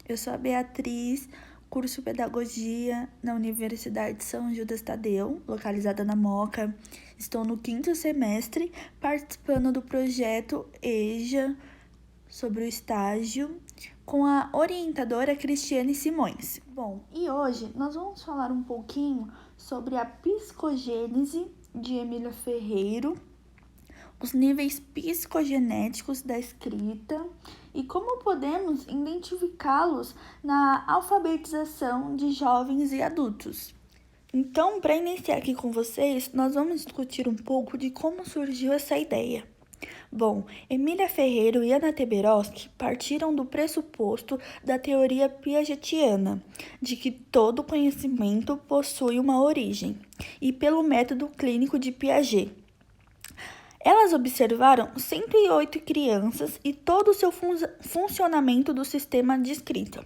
Eu sou a Beatriz, curso Pedagogia na Universidade de São Judas Tadeu, localizada na Moca. Estou no 5º semestre, participando do projeto EJA sobre o estágio, com a orientadora Cristiane Simões. Bom, e hoje nós vamos falar um pouquinho sobre a psicogênese de Emília Ferreiro, os níveis psicogenéticos da escrita e como podemos identificá-los na alfabetização de jovens e adultos. Então, para iniciar aqui com vocês, nós vamos discutir um pouco de como surgiu essa ideia. Bom, Emília Ferreiro e Anna Teberoski partiram do pressuposto da teoria piagetiana, de que todo conhecimento possui uma origem, e pelo método clínico de Piaget. Elas observaram 108 crianças e todo o seu funcionamento do sistema de escrita.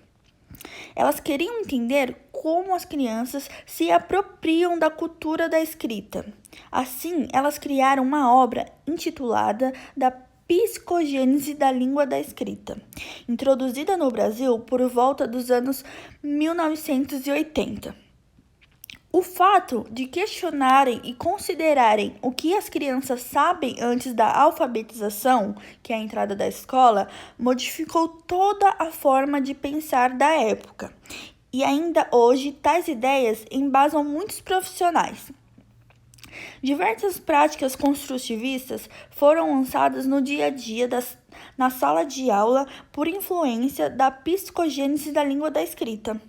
Elas queriam entender como as crianças se apropriam da cultura da escrita. Assim, elas criaram uma obra intitulada Da Psicogênese da Língua da Escrita, introduzida no Brasil por volta dos anos 1980. O fato de questionarem e considerarem o que as crianças sabem antes da alfabetização, que é a entrada da escola, modificou toda a forma de pensar da época. E ainda hoje, tais ideias embasam muitos profissionais. Diversas práticas construtivistas foram lançadas no dia a dia na sala de aula por influência da psicogênese da língua da escrita.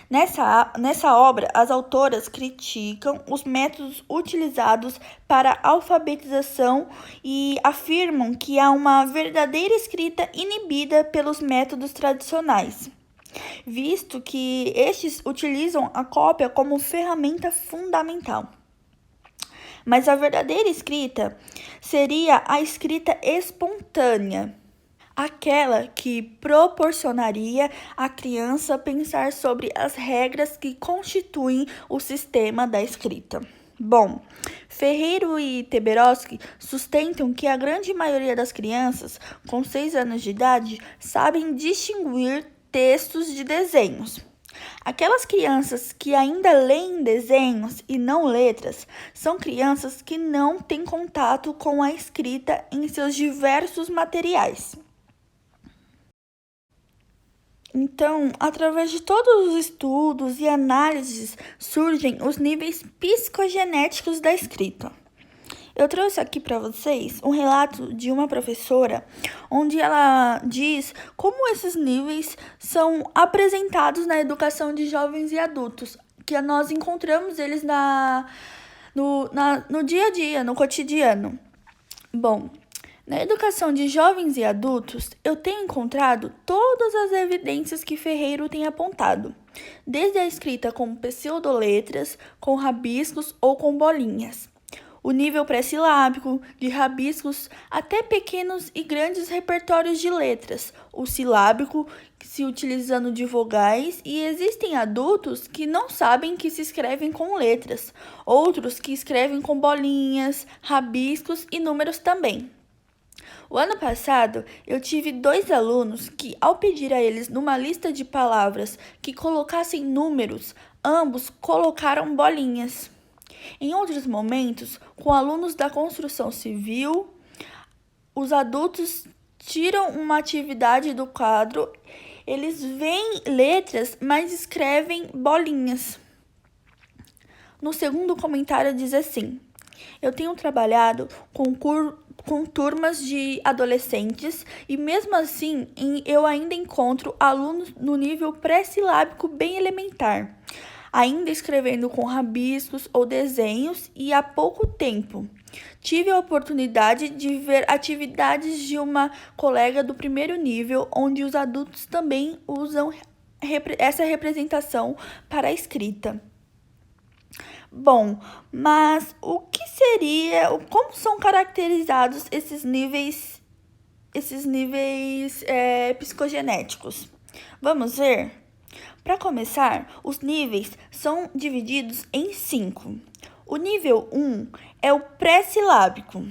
Nessa obra, as autoras criticam os métodos utilizados para a alfabetização e afirmam que há uma verdadeira escrita inibida pelos métodos tradicionais, visto que estes utilizam a cópia como ferramenta fundamental. Mas a verdadeira escrita seria a escrita espontânea, aquela que proporcionaria à criança pensar sobre as regras que constituem o sistema da escrita. Bom, Ferreiro e Teberoski sustentam que a grande maioria das crianças com 6 anos de idade sabem distinguir textos de desenhos. Aquelas crianças que ainda leem desenhos e não letras são crianças que não têm contato com a escrita em seus diversos materiais. Então, através de todos os estudos e análises, surgem os níveis psicogenéticos da escrita. Eu trouxe aqui para vocês um relato de uma professora, onde ela diz como esses níveis são apresentados na educação de jovens e adultos, que nós encontramos eles no dia a dia, no cotidiano. Bom, na educação de jovens e adultos, eu tenho encontrado todas as evidências que Ferreiro tem apontado, desde a escrita com pseudoletras, com rabiscos ou com bolinhas, o nível pré-silábico, de rabiscos até pequenos e grandes repertórios de letras, o silábico, se utilizando de vogais, e existem adultos que não sabem que se escrevem com letras, outros que escrevem com bolinhas, rabiscos e números também. O ano passado, eu tive 2 alunos que, ao pedir a eles numa lista de palavras que colocassem números, ambos colocaram bolinhas. Em outros momentos, com alunos da construção civil, os adultos tiram uma atividade do quadro, eles veem letras, mas escrevem bolinhas. No segundo comentário diz assim: eu tenho trabalhado com turmas de adolescentes e mesmo assim eu ainda encontro alunos no nível pré-silábico bem elementar, ainda escrevendo com rabiscos ou desenhos, e há pouco tempo tive a oportunidade de ver atividades de uma colega do 1º nível, onde os adultos também usam essa representação para a escrita. Bom, mas como são caracterizados esses níveis psicogenéticos? Vamos ver? Para começar, os níveis são divididos em 5. O nível 1 é o pré-silábico.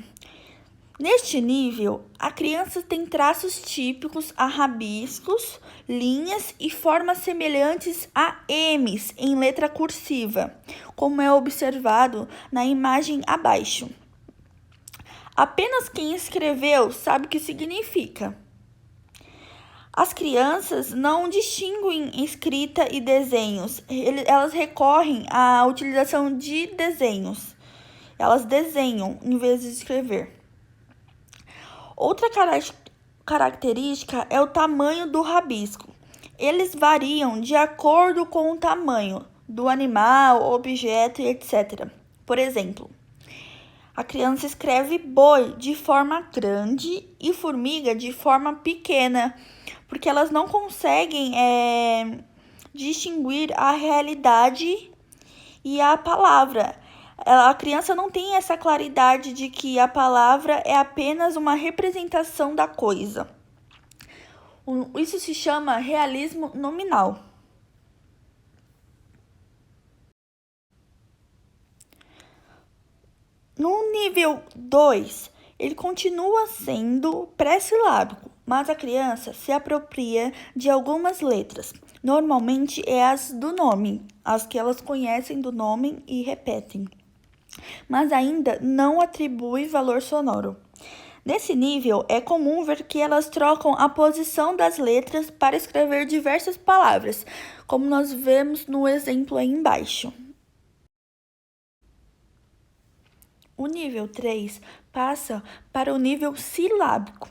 Neste nível, a criança tem traços típicos a rabiscos, linhas e formas semelhantes a M's em letra cursiva, como é observado na imagem abaixo. Apenas quem escreveu sabe o que significa. As crianças não distinguem escrita e desenhos, elas recorrem à utilização de desenhos. Elas desenham em vez de escrever. Outra característica é o tamanho do rabisco. Eles variam de acordo com o tamanho do animal, objeto e etc. Por exemplo, a criança escreve boi de forma grande e formiga de forma pequena, porque elas não conseguem distinguir a realidade e a palavra. A criança não tem essa claridade de que a palavra é apenas uma representação da coisa. Isso se chama realismo nominal. No nível 2, ele continua sendo pré-silábico, mas a criança se apropria de algumas letras. Normalmente é as do nome, as que elas conhecem do nome e repetem, mas ainda não atribui valor sonoro. Nesse nível, é comum ver que elas trocam a posição das letras para escrever diversas palavras, como nós vemos no exemplo aí embaixo. O nível 3 passa para o nível silábico,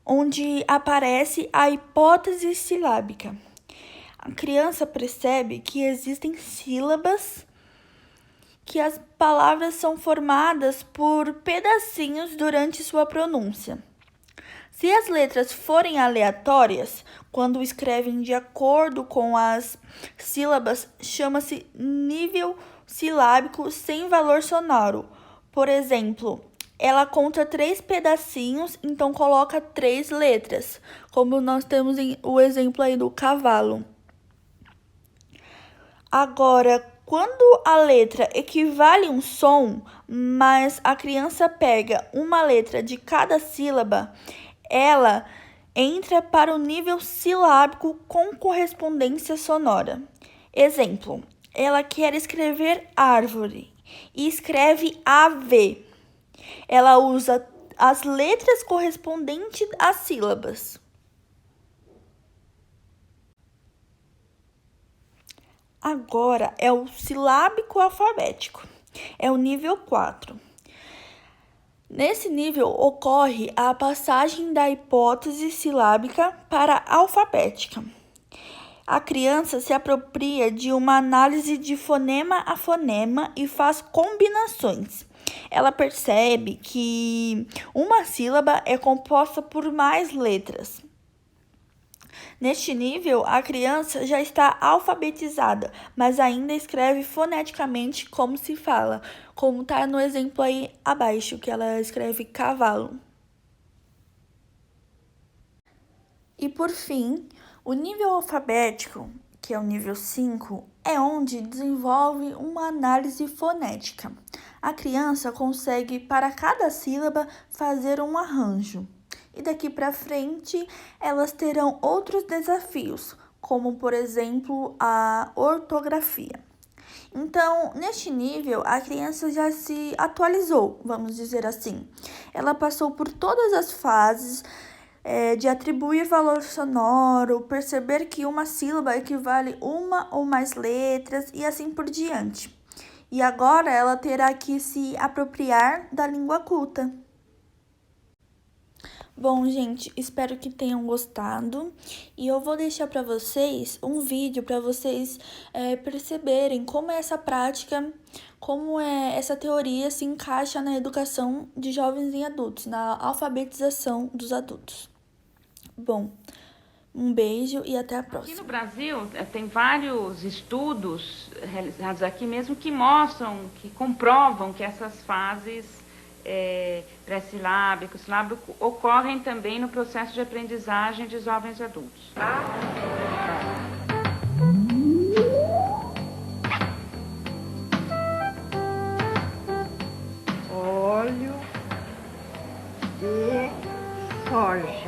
onde aparece a hipótese silábica. A criança percebe que existem sílabas, que as palavras são formadas por pedacinhos durante sua pronúncia. Se as letras forem aleatórias, quando escrevem de acordo com as sílabas, chama-se nível silábico sem valor sonoro. Por exemplo, ela conta 3 pedacinhos, então coloca 3 letras, como nós temos o exemplo aí do cavalo. Agora, quando a letra equivale a um som, mas a criança pega uma letra de cada sílaba, ela entra para o nível silábico com correspondência sonora. Exemplo, ela quer escrever árvore e escreve AV. Ela usa as letras correspondentes às sílabas. Agora é o silábico alfabético. É o nível 4. Nesse nível ocorre a passagem da hipótese silábica para a alfabética. A criança se apropria de uma análise de fonema a fonema e faz combinações. Ela percebe que uma sílaba é composta por mais letras. Neste nível, a criança já está alfabetizada, mas ainda escreve foneticamente como se fala, como está no exemplo aí abaixo, que ela escreve cavalo. E por fim, o nível alfabético, que é o nível 5, é onde desenvolve uma análise fonética. A criança consegue, para cada sílaba, fazer um arranjo. E daqui para frente, elas terão outros desafios, como, por exemplo, a ortografia. Então, neste nível, a criança já se atualizou, vamos dizer assim. Ela passou por todas as fases de atribuir valor sonoro, perceber que uma sílaba equivale uma ou mais letras e assim por diante. E agora ela terá que se apropriar da língua culta. Bom, gente, espero que tenham gostado e eu vou deixar para vocês um vídeo para vocês perceberem como é essa prática, como essa teoria se encaixa na educação de jovens e adultos, na alfabetização dos adultos. Bom, um beijo e até a próxima. Aqui no Brasil tem vários estudos realizados aqui mesmo que mostram, que comprovam que essas fases pré-silábico, silábico, ocorrem também no processo de aprendizagem de jovens e adultos. Olho, Jorge.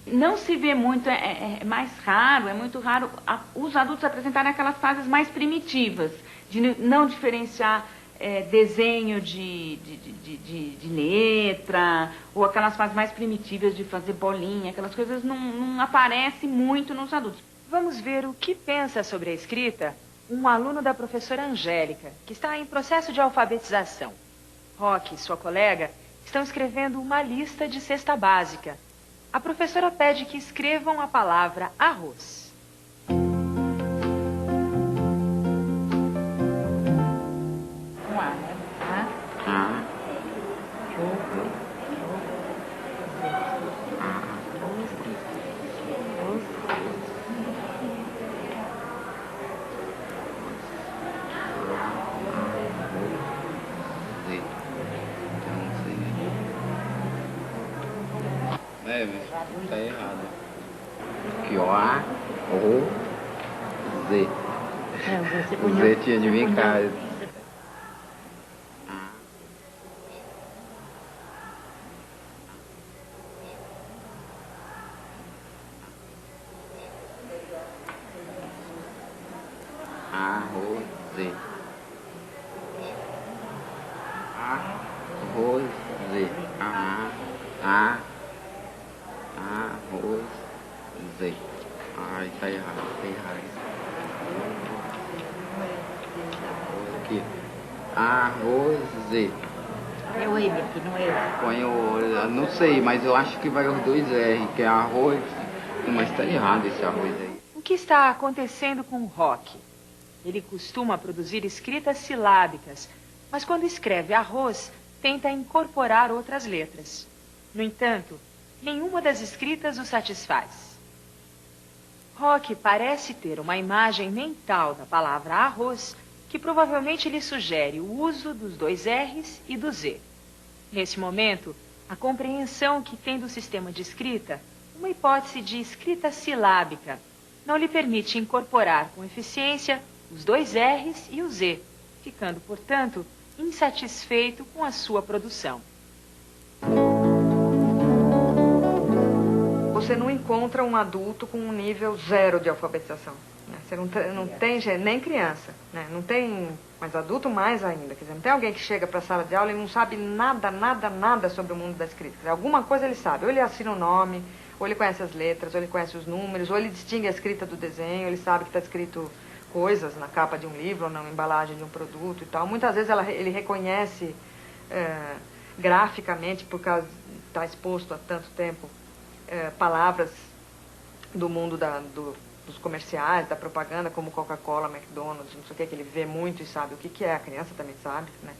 Não se vê muito, é mais raro, é muito raro os adultos apresentarem aquelas fases mais primitivas, de não diferenciar desenho de letra, ou aquelas fases mais primitivas de fazer bolinha, aquelas coisas não aparecem muito nos adultos. Vamos ver o que pensa sobre a escrita um aluno da professora Angélica, que está em processo de alfabetização. Roque e sua colega estão escrevendo uma lista de cesta básica. A professora pede que escrevam a palavra arroz. Com A, né? A. É, mas tá errado. Aqui, ó, A, O, Z. O Z tinha de vir cá. Arroz, Z. Arroz, Z. Arroz, Z. Ai, tá errado, tá errado. Aqui. Arroz, Z. É o M aqui, não é o. Põe o... Não sei, mas eu acho que vai os dois R, que é arroz. Mas tá errado esse arroz aí. O que está acontecendo com o Roque? Ele costuma produzir escritas silábicas, mas quando escreve arroz, tenta incorporar outras letras. No entanto, nenhuma das escritas o satisfaz. Roque parece ter uma imagem mental da palavra arroz que provavelmente lhe sugere o uso dos dois R's e do Z. Nesse momento, a compreensão que tem do sistema de escrita, uma hipótese de escrita silábica, não lhe permite incorporar com eficiência os dois R's e o Z, ficando, portanto, insatisfeito com a sua produção. Você não encontra um adulto com um nível 0 de alfabetização. Né? Você não tem nem criança, né? Não tem, mas adulto mais ainda. Quer dizer, não tem alguém que chega para a sala de aula e não sabe nada sobre o mundo da escrita. Quer dizer, alguma coisa ele sabe. Ou ele assina o nome, ou ele conhece as letras, ou ele conhece os números, ou ele distingue a escrita do desenho, ele sabe que está escrito coisas na capa de um livro ou na embalagem de um produto e tal. Muitas vezes ele reconhece graficamente, por causa de estar exposto há tanto tempo, palavras do mundo dos comerciais, da propaganda, como Coca-Cola, McDonald's, não sei o que ele vê muito e sabe o que é, a criança também sabe, né?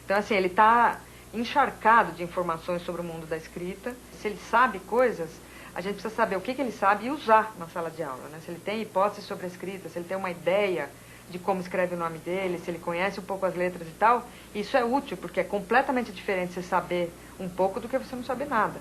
Então, assim, ele está encharcado de informações sobre o mundo da escrita. Se ele sabe coisas, a gente precisa saber o que ele sabe e usar na sala de aula, né? Se ele tem hipóteses sobre a escrita, se ele tem uma ideia de como escreve o nome dele, se ele conhece um pouco as letras e tal, isso é útil, porque é completamente diferente você saber um pouco do que você não saber nada.